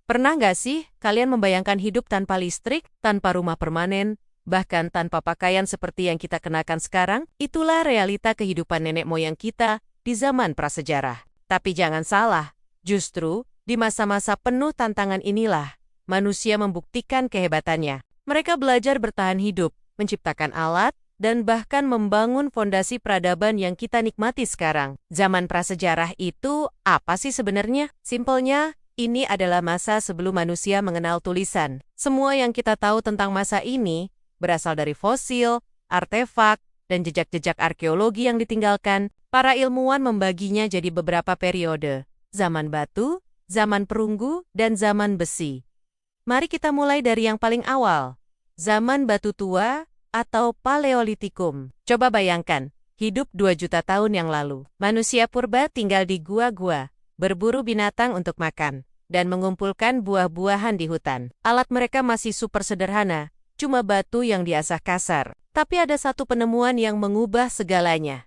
Pernah nggak sih kalian membayangkan hidup tanpa listrik, tanpa rumah permanen, bahkan tanpa pakaian seperti yang kita kenakan sekarang? Itulah realita kehidupan nenek moyang kita di zaman prasejarah. Tapi jangan salah, justru di masa-masa penuh tantangan inilah manusia membuktikan kehebatannya. Mereka belajar bertahan hidup, menciptakan alat, dan bahkan membangun fondasi peradaban yang kita nikmati sekarang. Zaman prasejarah itu apa sih sebenarnya? Simpelnya, ini adalah masa sebelum manusia mengenal tulisan. Semua yang kita tahu tentang masa ini berasal dari fosil, artefak, dan jejak-jejak arkeologi yang ditinggalkan. Para ilmuwan membaginya jadi beberapa periode: zaman batu, zaman perunggu, dan zaman besi. Mari kita mulai dari yang paling awal, zaman batu tua atau Paleolitikum. Coba bayangkan, hidup 2 juta tahun yang lalu. Manusia purba tinggal di gua-gua, berburu binatang untuk makan, dan mengumpulkan buah-buahan di hutan. Alat mereka masih super sederhana, cuma batu yang diasah kasar. Tapi ada satu penemuan yang mengubah segalanya.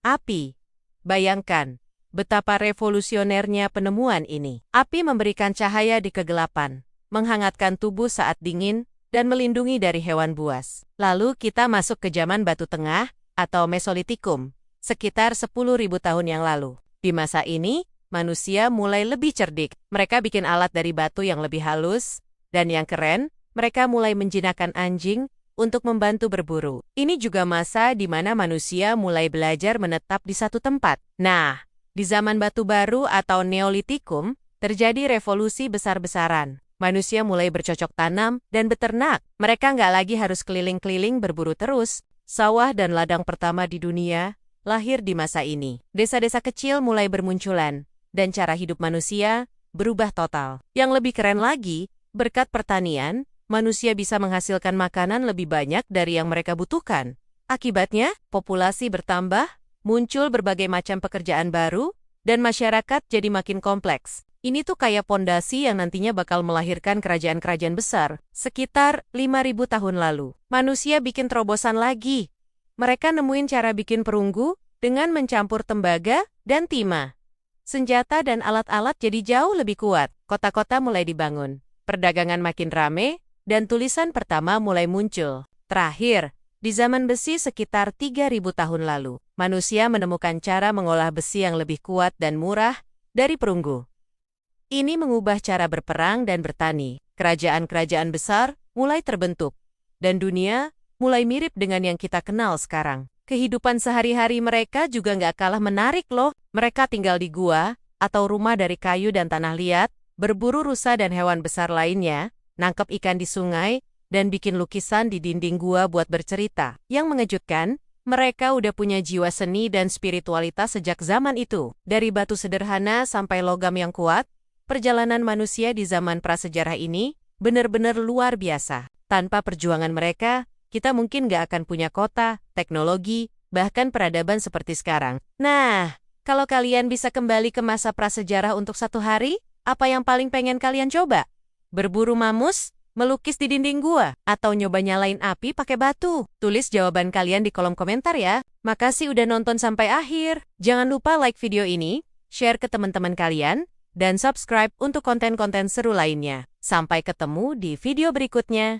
Api. Bayangkan, betapa revolusionernya penemuan ini. Api memberikan cahaya di kegelapan, menghangatkan tubuh saat dingin, dan melindungi dari hewan buas. Lalu kita masuk ke zaman batu tengah atau Mesolitikum, sekitar 10.000 tahun yang lalu. Di masa ini, manusia mulai lebih cerdik. Mereka bikin alat dari batu yang lebih halus, dan yang keren, mereka mulai menjinakkan anjing untuk membantu berburu. Ini juga masa di mana manusia mulai belajar menetap di satu tempat. Nah, di zaman batu baru atau Neolitikum, terjadi revolusi besar-besaran. Manusia mulai bercocok tanam dan beternak. Mereka nggak lagi harus keliling-keliling berburu terus. Sawah dan ladang pertama di dunia lahir di masa ini. Desa-desa kecil mulai bermunculan, dan cara hidup manusia berubah total. Yang lebih keren lagi, berkat pertanian, manusia bisa menghasilkan makanan lebih banyak dari yang mereka butuhkan. Akibatnya, populasi bertambah, muncul berbagai macam pekerjaan baru, dan masyarakat jadi makin kompleks. Ini tuh kayak pondasi yang nantinya bakal melahirkan kerajaan-kerajaan besar. Sekitar 5.000 tahun lalu, manusia bikin terobosan lagi. Mereka nemuin cara bikin perunggu dengan mencampur tembaga dan timah. Senjata dan alat-alat jadi jauh lebih kuat. Kota-kota mulai dibangun, perdagangan makin rame, dan tulisan pertama mulai muncul. Terakhir, di zaman besi sekitar 3.000 tahun lalu, manusia menemukan cara mengolah besi yang lebih kuat dan murah dari perunggu. Ini mengubah cara berperang dan bertani. Kerajaan-kerajaan besar mulai terbentuk, dan dunia mulai mirip dengan yang kita kenal sekarang. Kehidupan sehari-hari mereka juga nggak kalah menarik loh. Mereka tinggal di gua atau rumah dari kayu dan tanah liat, berburu rusa dan hewan besar lainnya, nangkep ikan di sungai, dan bikin lukisan di dinding gua buat bercerita. Yang mengejutkan, mereka udah punya jiwa seni dan spiritualitas sejak zaman itu. Dari batu sederhana sampai logam yang kuat, perjalanan manusia di zaman prasejarah ini benar-benar luar biasa. Tanpa perjuangan mereka, kita mungkin nggak akan punya kota, teknologi, bahkan peradaban seperti sekarang. Nah, kalau kalian bisa kembali ke masa prasejarah untuk 1 hari, apa yang paling pengen kalian coba? Berburu mamus, melukis di dinding gua, atau nyoba nyalain api pakai batu? Tulis jawaban kalian di kolom komentar ya. Makasih udah nonton sampai akhir. Jangan lupa like video ini, share ke teman-teman kalian, dan subscribe untuk konten-konten seru lainnya. Sampai ketemu di video berikutnya.